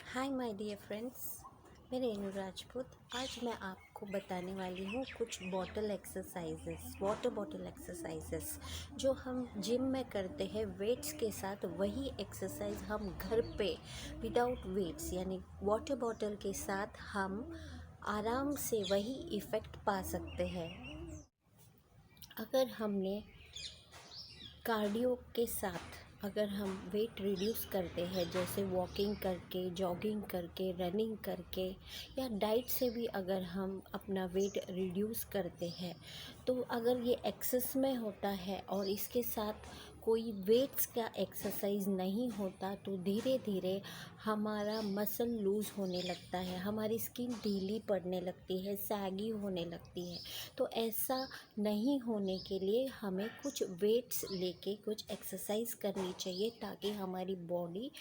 Hi my dear friends, मैं रेनू राजपूत। आज मैं आपको बताने वाली हूँ कुछ वाटर बॉटल एक्सरसाइजेस जो हम जिम में करते हैं वेट्स के साथ। वही एक्सरसाइज हम घर पे विदाउट वेट्स यानी वाटर बॉटल के साथ हम आराम से वही इफ़ेक्ट पा सकते हैं। अगर हमने कार्डियो के साथ अगर हम वेट रिड्यूस करते हैं, जैसे वॉकिंग करके, जॉगिंग करके, रनिंग करके या डाइट से भी अगर हम अपना वेट रिड्यूस करते हैं, तो अगर ये एक्सेस में होता है और इसके साथ कोई वेट्स का एक्सरसाइज नहीं होता, तो धीरे धीरे हमारा मसल लूज़ होने लगता है, हमारी स्किन ढीली पड़ने लगती है, सैगी होने लगती है। तो ऐसा नहीं होने के लिए हमें कुछ वेट्स लेके कुछ एक्सरसाइज करनी चाहिए, ताकि हमारी बॉडी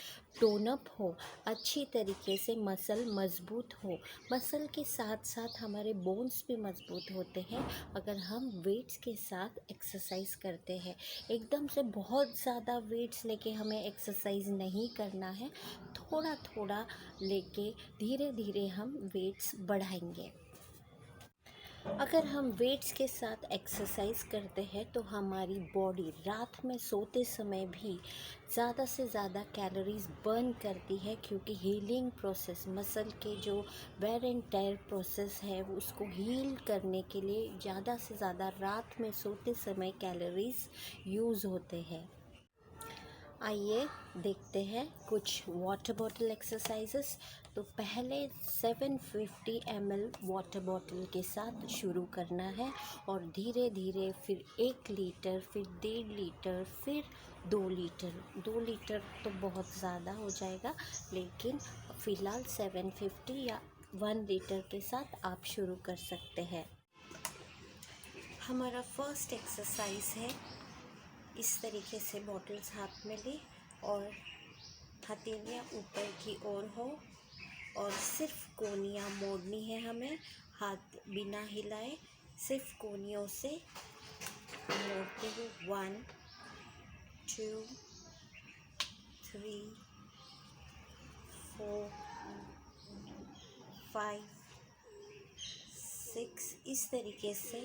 टोन अप हो, अच्छी तरीके से मसल मज़बूत हो। मसल के साथ साथ हमारे बोन्स भी मज़बूत होते हैं अगर हम वेट्स के साथ एक्सरसाइज करते हैं। एकदम से बहुत ज़्यादा वेट्स लेके हमें एक्सरसाइज नहीं करना है, थोड़ा थोड़ा लेके धीरे धीरे हम वेट्स बढ़ाएंगे। अगर हम वेट्स के साथ एक्सरसाइज करते हैं तो हमारी बॉडी रात में सोते समय भी ज़्यादा से ज़्यादा कैलोरीज बर्न करती है, क्योंकि हीलिंग प्रोसेस, मसल के जो वेयर एंड टेयर प्रोसेस है उसको हील करने के लिए ज़्यादा से ज़्यादा रात में सोते समय कैलोरीज यूज़ होते हैं। आइए देखते हैं कुछ वाटर बॉटल एक्सरसाइजेस। तो पहले 750 ml वाटर बॉटल के साथ शुरू करना है और धीरे धीरे फिर 1 लीटर, फिर 1.5 लीटर, फिर 2 लीटर। 2 लीटर तो बहुत ज़्यादा हो जाएगा, लेकिन फ़िलहाल 750 या 1 लीटर के साथ आप शुरू कर सकते हैं। हमारा फर्स्ट एक्सरसाइज है, इस तरीके से बॉटल्स हाथ में ली और हथेलियाँ ऊपर की ओर हो और सिर्फ कोनियाँ मोड़नी है हमें, हाथ बिना हिलाए सिर्फ कोनियों से मोड़ते हुए 1 2 3 4 5 6। इस तरीके से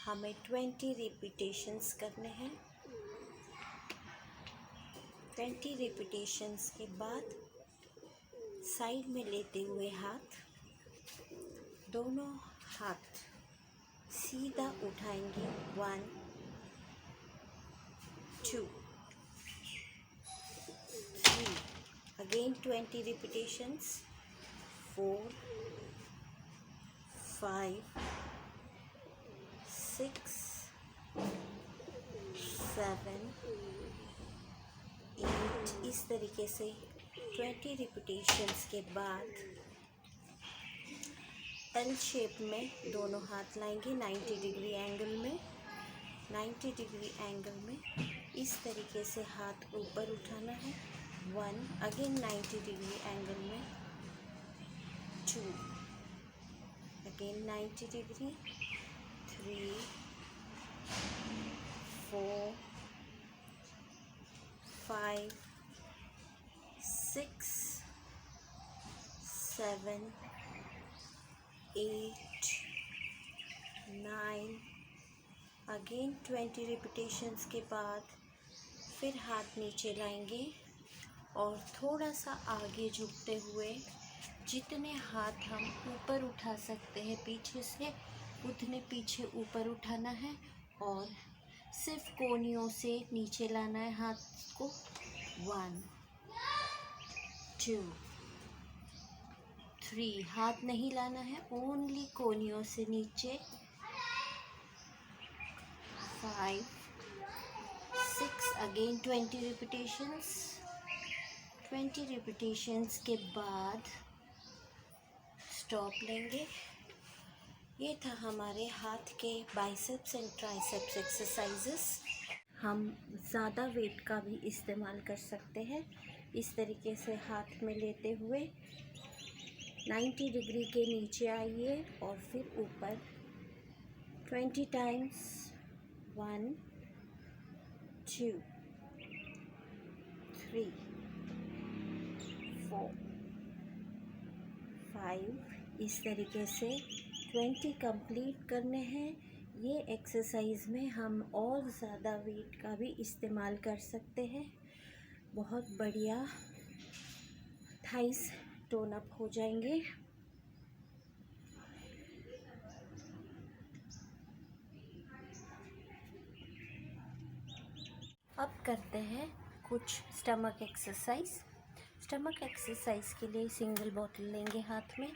हमें 20 रिपीटेशंस करने हैं। 20 रिपीटेशंस के बाद साइड में लेते हुए दोनों हाथ सीधा उठाएंगे। 1 2 3। Again 20 repetitions. 4 5 6 7 8। इस तरीके से 20 रिपीटेशंस के बाद एल शेप में दोनों हाथ लाएंगे 90 डिग्री एंगल में। 90 डिग्री एंगल में इस तरीके से हाथ ऊपर उठाना है। 1, अगेन 90 डिग्री एंगल में। 2, अगेन 90 डिग्री। 3 4 5 6 7 8 9। अगेन 20 रिपीटेशंस के बाद फिर हाथ नीचे लाएंगे और थोड़ा सा आगे झुकते हुए जितने हाथ हम ऊपर उठा सकते हैं पीछे से, उतने पीछे ऊपर उठाना है और सिर्फ कोनियों से नीचे लाना है हाथ को। 1 2 3। हाथ नहीं लाना है, ओनली कोनियों से नीचे। 5 6। Again 20 repetitions. 20 रिपीटेशंस के बाद स्टॉप लेंगे। ये था हमारे हाथ के बाइसेप्स एंड ट्राइसेप्स एक्सरसाइजेस। हम ज़्यादा वेट का भी इस्तेमाल कर सकते हैं। इस तरीके से हाथ में लेते हुए 90 डिग्री के नीचे आइए और फिर ऊपर 20 टाइम्स। 1 2 3 4 5 इस तरीके से 20 कंप्लीट करने हैं। ये एक्सरसाइज में हम और ज़्यादा वेट का भी इस्तेमाल कर सकते हैं। बहुत बढ़िया थाइस टोन अप हो जाएंगे। अब करते हैं कुछ स्टमक एक्सरसाइज। स्टमक एक्सरसाइज के लिए सिंगल बॉटल लेंगे हाथ में,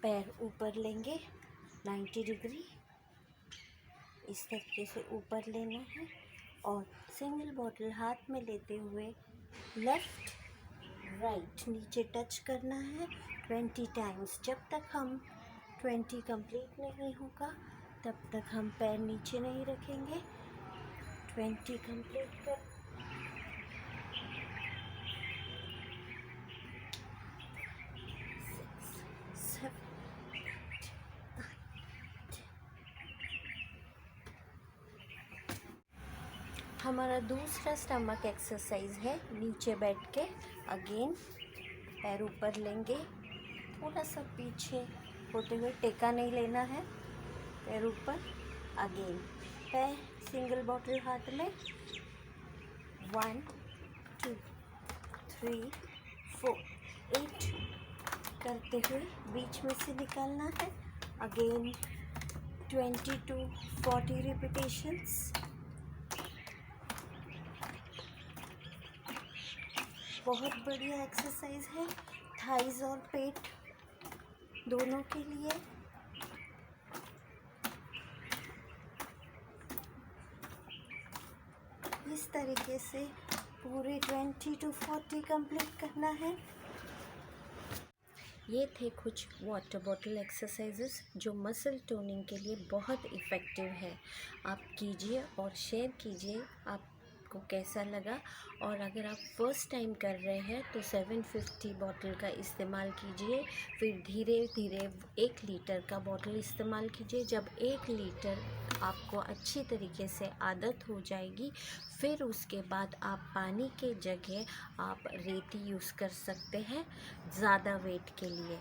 पैर ऊपर लेंगे 90 डिग्री इस तरीके से ऊपर लेना है और सिंगल बॉटल हाथ में लेते हुए लेफ़्ट राइट नीचे टच करना है 20 टाइम्स। जब तक हम 20 कंप्लीट नहीं होगा तब तक हम पैर नीचे नहीं रखेंगे। 20 कंप्लीट कर 6, 7, 8, 9। हमारा दूसरा स्टमक एक्सरसाइज है नीचे बैठ के अगेन पैर ऊपर लेंगे, थोड़ा सा पीछे होते हुए, टेका नहीं लेना है, पैर ऊपर अगेन पैर सिंगल बॉटल हाथ में 1 2 3 4 8 करते हुए बीच में से निकालना है अगेन 20 to 40 रिपीटेशंस। बहुत बढ़िया एक्सरसाइज है थाइज और पेट दोनों के लिए। इस तरीके से पूरे 20 to 40 कंप्लीट करना है। ये थे कुछ वाटर बॉटल एक्सरसाइजेस जो मसल टोनिंग के लिए बहुत इफ़ेक्टिव है। आप कीजिए और शेयर कीजिए आपको कैसा लगा। और अगर आप फर्स्ट टाइम कर रहे हैं तो 750 बॉटल का इस्तेमाल कीजिए, फिर धीरे धीरे 1 लीटर का बॉटल इस्तेमाल कीजिए। जब 1 लीटर आपको अच्छी तरीके से आदत हो जाएगी फिर उसके बाद आप पानी के जगह आप रेती यूज़ कर सकते हैं ज़्यादा वेट के लिए।